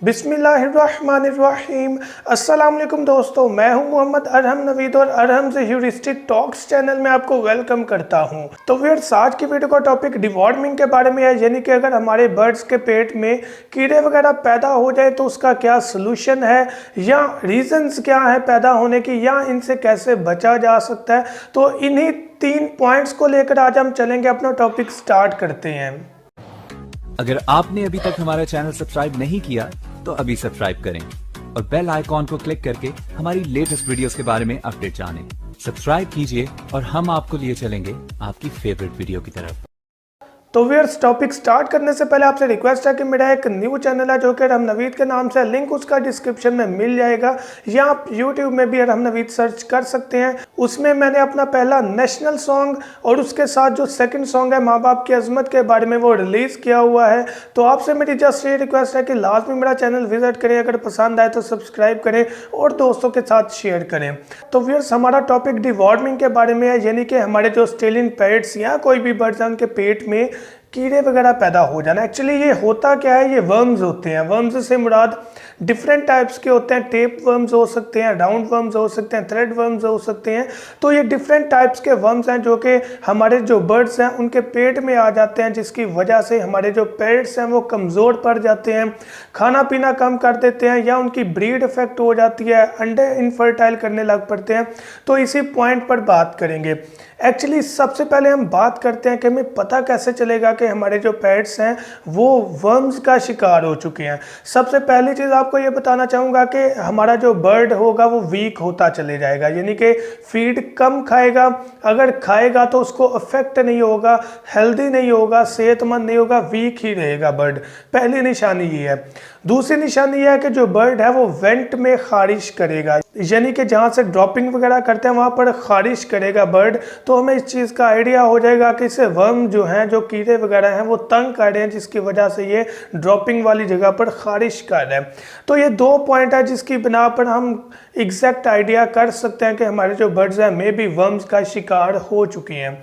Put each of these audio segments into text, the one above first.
बिस्मिल्लाहिर्रहमानिर्रहीम। अस्सलाम वालेकुम दोस्तों, मैं हूं मोहम्मद अरहम नवीद और अरहम से ह्यूरिस्टिक टॉक्स चैनल में आपको वेलकम करता हूं। तो व्यूअर्स, आज की वीडियो का टॉपिक डिवॉर्मिंग के बारे में है, यानी कि अगर हमारे बर्ड्स के पेट में कीड़े वगैरह पैदा हो जाए तो उसका क्या सोल्यूशन है या रीजंस क्या है पैदा होने की, या इनसे कैसे बचा जा सकता है। तो इन्हीं 3 पॉइंट्स को लेकर आज हम चलेंगे, अपना टॉपिक स्टार्ट करते हैं। अगर आपने अभी तक हमारा चैनल सब्सक्राइब नहीं किया तो अभी सब्सक्राइब करें और बेल आइकॉन को क्लिक करके हमारी लेटेस्ट वीडियोस के बारे में अपडेट जानें। सब्सक्राइब कीजिए और हम आपको लिए चलेंगे आपकी फेवरेट वीडियो की तरफ। तो व्यूअर्स, टॉपिक स्टार्ट करने से पहले आपसे रिक्वेस्ट है कि मेरा एक न्यू चैनल है जो कि अरहम नवीद के नाम से, लिंक उसका डिस्क्रिप्शन में मिल जाएगा, या आप यूट्यूब में भी अरहम नवीद सर्च कर सकते हैं। उसमें मैंने अपना पहला नेशनल सॉन्ग और उसके साथ जो सेकंड सॉन्ग है माँ बाप की अजमत के बारे में, वो रिलीज़ किया हुआ है। तो आपसे मेरी जस्ट ये रिक्वेस्ट है कि लाजमी मेरा चैनल विजिट करें, अगर पसंद आए तो सब्सक्राइब करें और दोस्तों के साथ शेयर करें। तो व्यूअर्स, हमारा टॉपिक डिवॉर्मिंग के बारे में है, यानी कि हमारे जो स्टेलिन पैट्स या कोई भी बर्ड्स हैं उनके पेट में कीड़े वगैरह पैदा हो जाना। एक्चुअली ये होता क्या है, ये वर्म्स होते हैं। वर्म्स से मुराद डिफरेंट टाइप्स के होते हैं। टेप वर्म्स हो सकते हैं, राउंड वर्म्स हो सकते हैं, थ्रेड वर्म्स हो सकते हैं। तो ये डिफरेंट टाइप्स के वर्म्स हैं जो कि हमारे जो बर्ड्स हैं उनके पेट में आ जाते हैं, जिसकी वजह से हमारे जो पेट्स हैं वो कमज़ोर पड़ जाते हैं, खाना पीना कम कर देते हैं, या उनकी ब्रीड इफेक्ट हो जाती है, अंडे इनफर्टाइल करने लग पड़ते हैं। तो इसी पॉइंट पर बात करेंगे। एक्चुअली सबसे पहले हम बात करते हैं कि हमें पता कैसे चलेगा कि हमारे जो पेट्स हैं वो वर्म्स का शिकार हो चुके हैं। सबसे पहली चीज़ आपको ये बताना चाहूँगा कि हमारा जो बर्ड होगा वो वीक होता चले जाएगा, यानी कि फीड कम खाएगा। अगर खाएगा तो उसको अफेक्ट नहीं होगा, हेल्दी नहीं होगा, सेहतमंद नहीं होगा, वीक ही रहेगा बर्ड। पहली निशानी ये है। दूसरी निशानी यह है कि जो बर्ड है वो वेंट में खारिश करेगा, यानी कि जहाँ से ड्रॉपिंग वगैरह करते हैं वहाँ पर खारिश करेगा बर्ड। तो हमें इस चीज़ का आइडिया हो जाएगा कि इसे वर्म जो हैं, जो कीड़े वगैरह हैं, वो तंग कर रहे हैं, जिसकी वजह से ये ड्रॉपिंग वाली जगह पर खारिश कर रहे हैं। तो ये 2 पॉइंट है जिसकी बिना पर हम एग्जैक्ट आइडिया कर सकते हैं कि हमारे जो बर्ड्स हैं मे बी वर्म्स का शिकार हो चुकी हैं।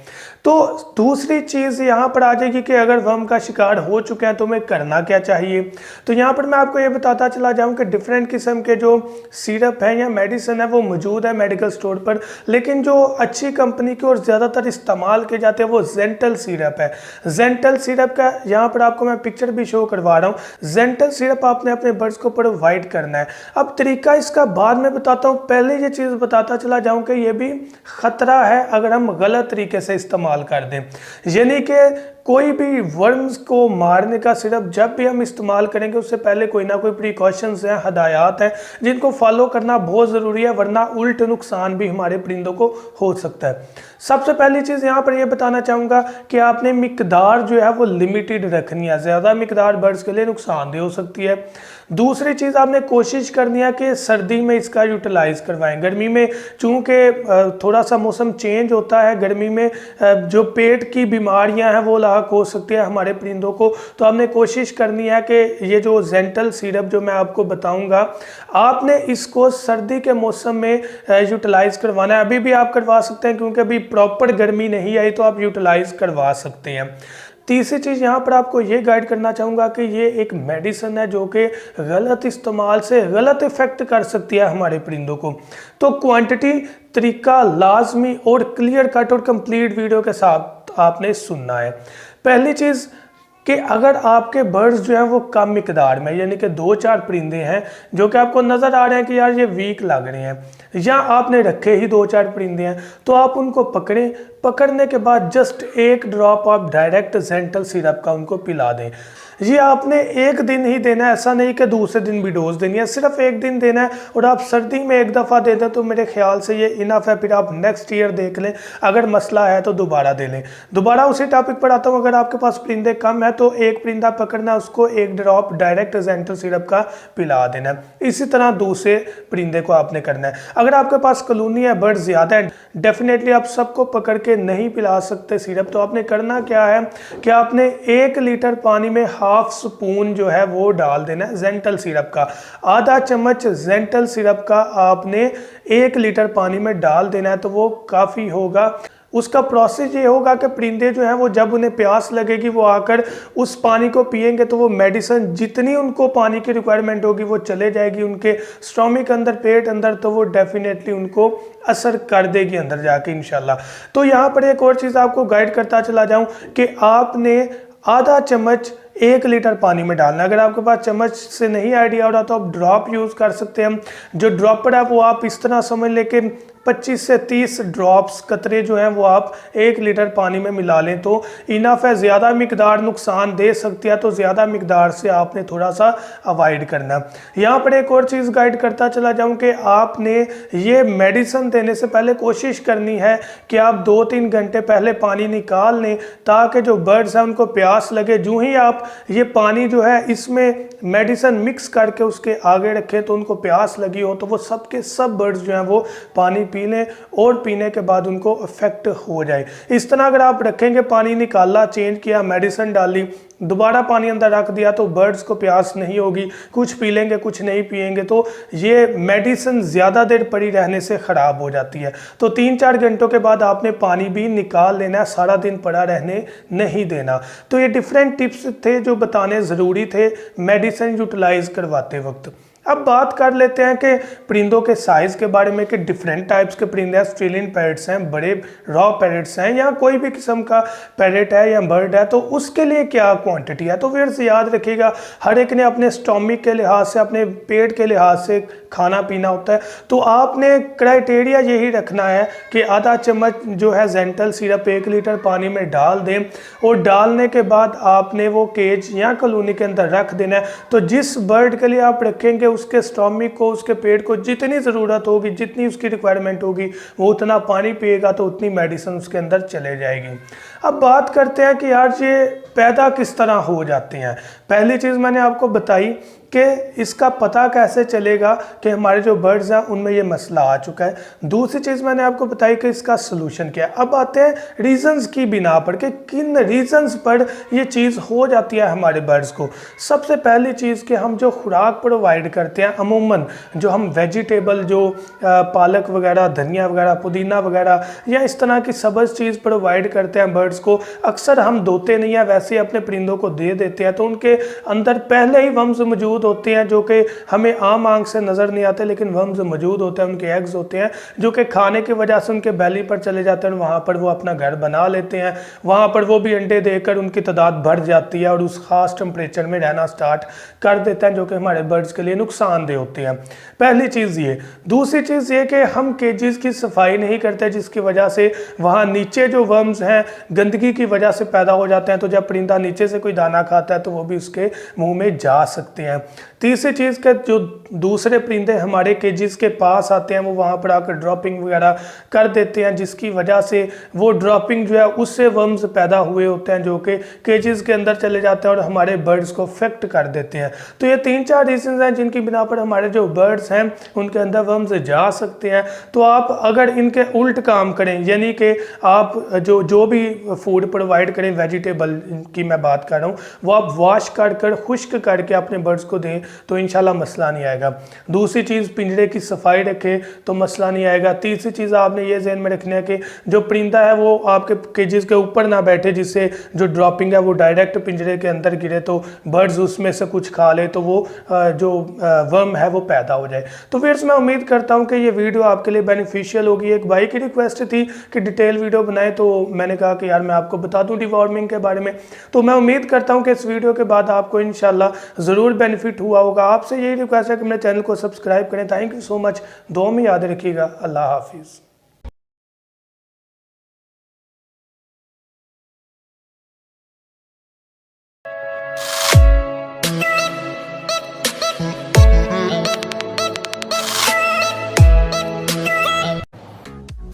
तो दूसरी चीज़ यहाँ पर आ जाएगी कि अगर वर्म का शिकार हो चुके हैं तो हमें करना क्या चाहिए। तो यहाँ पर मैं आपको ये बताता चला जाऊँ कि डिफरेंट किस्म के जो सिरप हैं या मेडिसिन है वो मौजूद है मेडिकल स्टोर पर, लेकिन जो अच्छी कंपनी की और ज़्यादातर इस्तेमाल किए जाते हैं वो जेंटल सिरप है। जेंटल सिरप का यहाँ पर आपको मैं पिक्चर भी शो करवा रहा हूँ। जेंटल सिरप आपने अपने बर्ड्स को प्रोवाइड करना है। अब तरीका इसका बाद में बताता हूँ, पहले ये चीज़ बताता चला जाऊँ कि ये भी ख़तरा है अगर हम गलत तरीके से इस्तेमाल कर दें। यानी कि कोई भी वर्म्स को मारने का सिरप जब भी हम इस्तेमाल करेंगे उससे पहले कोई ना कोई प्रिकॉशंस हैं, हदायत हैं, जिनको फॉलो करना बहुत ज़रूरी है, वरना उल्ट नुकसान भी हमारे परिंदों को हो सकता है। सबसे पहली चीज़ यहाँ पर यह बताना चाहूँगा कि आपने मिकदार जो है वो लिमिटेड रखनी है। ज़्यादा मिकदार बर्ड्स के लिए नुकसानदेह हो सकती है। दूसरी चीज़ आपने कोशिश करनी है कि सर्दी में इसका यूटिलाइज़ करवाएं। गर्मी में चूँकि थोड़ा सा मौसम चेंज होता है, गर्मी में जो पेट की बीमारियां हैं वो लाक हो सकती है हमारे परिंदों को। तो आपने कोशिश करनी है कि ये जो जेंटल सिरप जो मैं आपको बताऊंगा, आपने इसको सर्दी के मौसम में यूटिलाइज़ करवाना है। अभी भी आप करवा सकते हैं क्योंकि अभी प्रॉपर गर्मी नहीं आई, तो आप यूटिलाइज़ करवा सकते हैं। तीसरी चीज़ यहाँ पर आपको ये गाइड करना चाहूँगा कि ये एक मेडिसिन है जो कि गलत इस्तेमाल से गलत इफेक्ट कर सकती है हमारे परिंदों को। तो क्वांटिटी, तरीका लाजमी और क्लियर कट और कंप्लीट वीडियो के साथ आपने सुनना है। पहली चीज़ कि अगर आपके बर्ड्स जो हैं वो कम मिकदार में, यानी कि 2-4 परिंदे हैं जो कि आपको नज़र आ रहे हैं कि यार ये वीक लग रहे हैं, या आपने रखे ही 2-4 परिंदे हैं, तो आप उनको पकड़ें। पकड़ने के बाद जस्ट 1 ड्रॉप आप डायरेक्ट जेंटल सिरप का उनको पिला दें। ये आपने 1 दिन ही देना है, ऐसा नहीं कि दूसरे दिन भी डोज देनी है, सिर्फ 1 दिन देना है। और आप सर्दी में 1 दफ़ा दे दें तो मेरे ख्याल से ये इनफ है। फिर आप नेक्स्ट ईयर देख लें, अगर मसला है तो दोबारा दे लें। दोबारा उसी टॉपिक पर आता हूँ। अगर आपके पास परिंदे कम है तो 1 परिंदा पकड़ना है, उसको 1 ड्रॉप डायरेक्ट जेंटल सिरप का पिला देना है। इसी तरह दूसरे परिंदे को आपने करना है। अगर आपके पास कॉलोनी है, बर्ड ज़्यादा है, डेफिनेटली आप सबको पकड़ के नहीं पिला सकते सिरप। तो आपने करना क्या है कि आपने 1 लीटर पानी में हाफ स्पून जो है वो डाल देना है जेंटल सिरप का। आधा चम्मच जेंटल सिरप का आपने 1 लीटर पानी में डाल देना है, तो वो काफ़ी होगा। उसका प्रोसेस ये होगा कि परिंदे जो हैं वो जब उन्हें प्यास लगेगी वो आकर उस पानी को पिएंगे तो वो मेडिसिन जितनी उनको पानी की रिक्वायरमेंट होगी वो चले जाएगी उनके स्टोमिक अंदर, पेट अंदर, तो वो डेफिनेटली उनको असर कर देगी अंदर जाके इंशाल्लाह। तो यहाँ पर एक और चीज़ आपको गाइड करता चला जाऊँ कि आपने आधा चम्मच 1 लीटर पानी में डालना। अगर आपके पास चम्मच से नहीं आइडिया हो रहा तो आप ड्रॉप यूज़ कर सकते हैं। जो ड्रॉपर है वो आप इस तरह समझ लें कि 25 से 30 ड्रॉप्स कतरे जो हैं वो आप 1 लीटर पानी में मिला लें तो इनफ है। ज़्यादा मिकदार नुकसान दे सकती है, तो ज़्यादा मिकदार से आपने थोड़ा सा अवॉइड करना। यहाँ पर एक और चीज़ गाइड करता चला जाऊँ कि आपने ये मेडिसिन देने से पहले कोशिश करनी है कि आप 2-3 घंटे पहले पानी निकाल लें ताकि जो बर्ड्स हैं उनको प्यास लगे। जो ही आप ये पानी जो है इसमें मेडिसिन मिक्स करके उसके आगे रखें तो उनको प्यास लगी हो तो वो सब के सब बर्ड्स जो हैं वो पानी पी लें और पीने के बाद उनको इफेक्ट हो जाए। इस तरह अगर आप रखेंगे, पानी निकाला, चेंज किया, मेडिसिन डाली, दोबारा पानी अंदर रख दिया तो बर्ड्स को प्यास नहीं होगी, कुछ पी लेंगे कुछ नहीं पिएंगे, तो ये मेडिसिन ज़्यादा देर पड़ी रहने से ख़राब हो जाती है। तो 3-4 घंटों के बाद आपने पानी भी निकाल लेना है, सारा दिन पड़ा रहने नहीं देना। तो ये डिफरेंट टिप्स थे जो बताने ज़रूरी थे मेडिसिन यूटिलाइज करवाते वक्त। अब बात कर लेते हैं कि परिंदों के साइज़ के बारे में कि डिफरेंट टाइप्स के परिंदे हैं। ऑस्ट्रेलियन पैरट्स हैं, बड़े रॉ पैरट्स हैं, या कोई भी किस्म का पैरट है या बर्ड है, तो उसके लिए क्या क्वांटिटी है। तो व्यूअर्स याद रखिएगा, हर एक ने अपने स्टोमिक के लिहाज से, अपने पेट के लिहाज से खाना पीना होता है। तो आपने क्राइटेरिया यही रखना है कि आधा चम्मच जो है जेंटल सिरप 1 लीटर पानी में डाल दें और डालने के बाद आपने वो केज या कॉलोनी के अंदर रख देना है। तो जिस बर्ड के लिए आप रखेंगे उसके स्टोमिक को, उसके पेट को जितनी ज़रूरत होगी, जितनी उसकी रिक्वायरमेंट होगी, वो उतना पानी पिएगा तो उतनी मेडिसिन उसके अंदर चले जाएगी। अब बात करते हैं कि यार ये पैदा किस तरह हो जाते हैं। पहली चीज़ मैंने आपको बताई कि इसका पता कैसे चलेगा कि हमारे जो बर्ड्स हैं उनमें ये मसला आ चुका है। दूसरी चीज़ मैंने आपको बताई कि इसका सलूशन क्या है। अब आते हैं रीज़न्स की बिना पर कि किन रीज़न्स पर ये चीज़ हो जाती है हमारे बर्ड्स को। सबसे पहली चीज़ कि हम जो खुराक प्रोवाइड करते हैं, अमूमन जो हम वेजिटेबल, जो पालक वगैरह, धनिया वगैरह, पुदीना वगैरह या इस तरह की सब्ज़ चीज़ प्रोवाइड करते हैं बर्ड्स को, अक्सर हम धोते नहीं हैं, वैसे अपने परिंदों को दे देते हैं। तो उनके अंदर पहले ही वर्म्स मौजूद होते हैं जो कि हमें आम आंख से नज़र नहीं आते, लेकिन वर्म्स मौजूद होते हैं, उनके एग्स होते हैं जो कि खाने की वजह से उनके बैली पर चले जाते हैं, वहाँ पर वो अपना घर बना लेते हैं, वहाँ पर वो भी अंडे देकर उनकी तादाद बढ़ जाती है और उस खास टेम्परेचर में रहना स्टार्ट कर देते हैं जो कि हमारे बर्ड्स के लिए नुकसानदेह होते हैं। पहली चीज़ ये। दूसरी चीज़ ये कि हम केजेस की सफाई नहीं करते जिसकी वजह से वहाँ नीचे जो वर्म्स हैं गंदगी की वजह से पैदा हो जाते हैं। तो जब परिंदा नीचे से कोई दाना खाता है तो वो भी उसके मुंह में जा सकते हैं। तीसरी चीज़ के जो दूसरे परिंदे हमारे केजेस के पास आते हैं वो वहाँ पर आकर ड्रॉपिंग वगैरह कर देते हैं, जिसकी वजह से वो ड्रॉपिंग जो है उससे वर्म्स पैदा हुए होते हैं जो कि केजेस के अंदर चले जाते हैं और हमारे बर्ड्स को अफेक्ट कर देते हैं। तो ये 3-4 रीजन हैं जिनकी बिना पर हमारे जो बर्ड्स हैं उनके अंदर वर्म्स जा सकते हैं। तो आप अगर इनके उल्ट काम करें, यानी कि आप जो भी फूड प्रोवाइड करें, वेजिटेबल की मैं बात कर रहा हूँ, वो आप वॉश कर खुश्क करके अपने बर्ड्स को दें तो इंशाल्लाह मसला नहीं आएगा। दूसरी चीज़, पिंजरे की सफाई रखें तो मसला नहीं आएगा। तीसरी चीज़ आपने ये ज़हन में रखना है कि जो परिंदा है वो आपके केजेस के ऊपर ना बैठे जिससे जो ड्रॉपिंग है वो डायरेक्ट पिंजरे के अंदर गिरे तो बर्ड्स उसमें से कुछ खा ले तो वो जो वर्म है वो पैदा हो जाए। तो फिर मैं उम्मीद करता हूँ कि ये वीडियो आपके लिए बेनिफिशियल होगी। एक भाई की रिक्वेस्ट थी कि डिटेल वीडियो बनाए तो मैंने कहा कि यार मैं आपको बता दूँ डिवॉर्मिंग के बारे में। तो मैं उम्मीद करता हूँ कि इस वीडियो के बाद आपको इंशाल्लाह ज़रूर बेनिफिट हुआ होगा। आपसे यही रिक्वेस्ट है कि मेरे चैनल को सब्सक्राइब करें। Thank you so much. दुआ में याद रखिएगा। अल्लाह हाफिज़।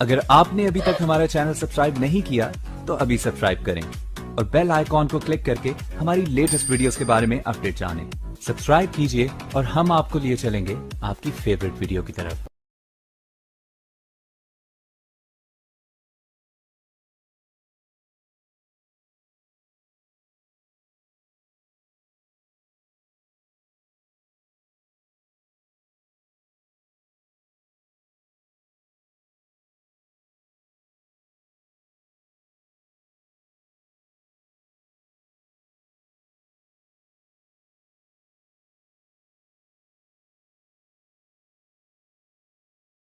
अगर आपने अभी तक हमारा चैनल सब्सक्राइब नहीं किया तो अभी सब्सक्राइब करें और बेल आइकॉन को क्लिक करके हमारी लेटेस्ट वीडियोस के बारे में अपडेट जानें। सब्सक्राइब कीजिए और हम आपको लिए चलेंगे आपकी फेवरेट वीडियो की तरफ।